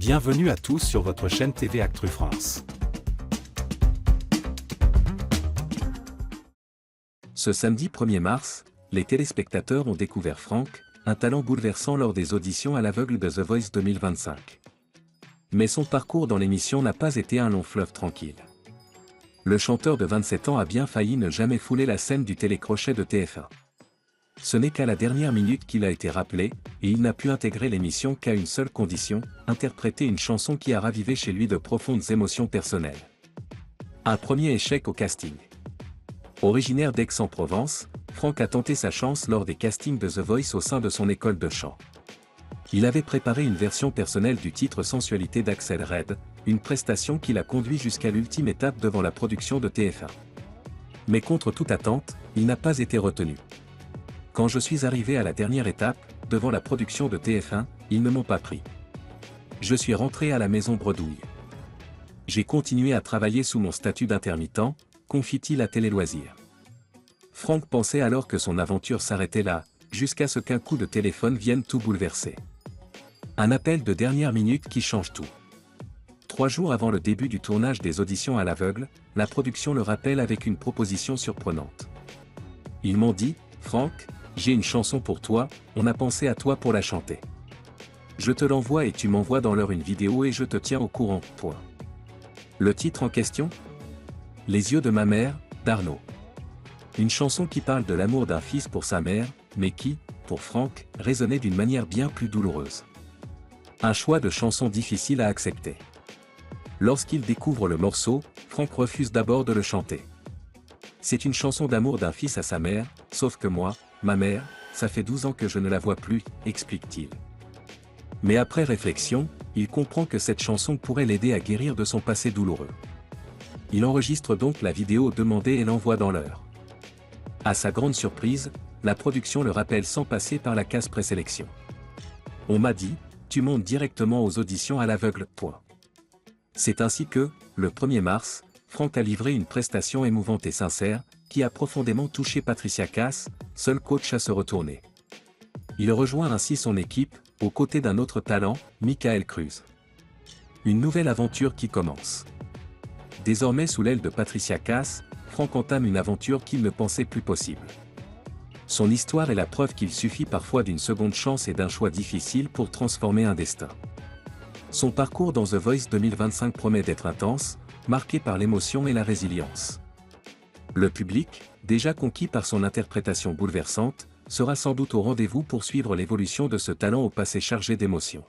Bienvenue à tous sur votre chaîne TV Actu France. Ce samedi 1er mars, les téléspectateurs ont découvert Franck, un talent bouleversant lors des auditions à l'aveugle de The Voice 2025. Mais son parcours dans l'émission n'a pas été un long fleuve tranquille. Le chanteur de 27 ans a bien failli ne jamais fouler la scène du télécrochet de TF1. Ce n'est qu'à la dernière minute qu'il a été rappelé, et il n'a pu intégrer l'émission qu'à une seule condition, interpréter une chanson qui a ravivé chez lui de profondes émotions personnelles. Un premier échec au casting. Originaire d'Aix-en-Provence, Franck a tenté sa chance lors des castings de The Voice au sein de son école de chant. Il avait préparé une version personnelle du titre Sensualité d'Axel Red, une prestation qui l'a conduit jusqu'à l'ultime étape devant la production de TF1. Mais contre toute attente, il n'a pas été retenu. Quand je suis arrivé à la dernière étape, devant la production de TF1, ils ne m'ont pas pris. Je suis rentré à la maison bredouille. J'ai continué à travailler sous mon statut d'intermittent, confie-t-il à Télé Loisirs. Franck pensait alors que son aventure s'arrêtait là, jusqu'à ce qu'un coup de téléphone vienne tout bouleverser. Un appel de dernière minute qui change tout. 3 jours avant le début du tournage des auditions à l'aveugle, la production le rappelle avec une proposition surprenante. Ils m'ont dit, Franck, j'ai une chanson pour toi, on a pensé à toi pour la chanter. Je te l'envoie et tu m'envoies dans l'heure une vidéo et je te tiens au courant, point. Le titre en question ? Les yeux de ma mère, d'Arnaud. Une chanson qui parle de l'amour d'un fils pour sa mère, mais qui, pour Franck, résonnait d'une manière bien plus douloureuse. Un choix de chanson difficile à accepter. Lorsqu'il découvre le morceau, Franck refuse d'abord de le chanter. C'est une chanson d'amour d'un fils à sa mère, sauf que moi, ma mère, ça fait 12 ans que je ne la vois plus, explique-t-il. Mais après réflexion, il comprend que cette chanson pourrait l'aider à guérir de son passé douloureux. Il enregistre donc la vidéo demandée et l'envoie dans l'heure. À sa grande surprise, la production le rappelle sans passer par la case présélection. On m'a dit, tu montes directement aux auditions à l'aveugle, point. C'est ainsi que, le 1er mars, Franck a livré une prestation émouvante et sincère, qui a profondément touché Patricia Cass, seul coach à se retourner. Il rejoint ainsi son équipe, aux côtés d'un autre talent, Michael Cruz. Une nouvelle aventure qui commence. Désormais sous l'aile de Patricia Cass, Franck entame une aventure qu'il ne pensait plus possible. Son histoire est la preuve qu'il suffit parfois d'une seconde chance et d'un choix difficile pour transformer un destin. Son parcours dans The Voice 2025 promet d'être intense, marqué par l'émotion et la résilience. Le public, déjà conquis par son interprétation bouleversante, sera sans doute au rendez-vous pour suivre l'évolution de ce talent au passé chargé d'émotions.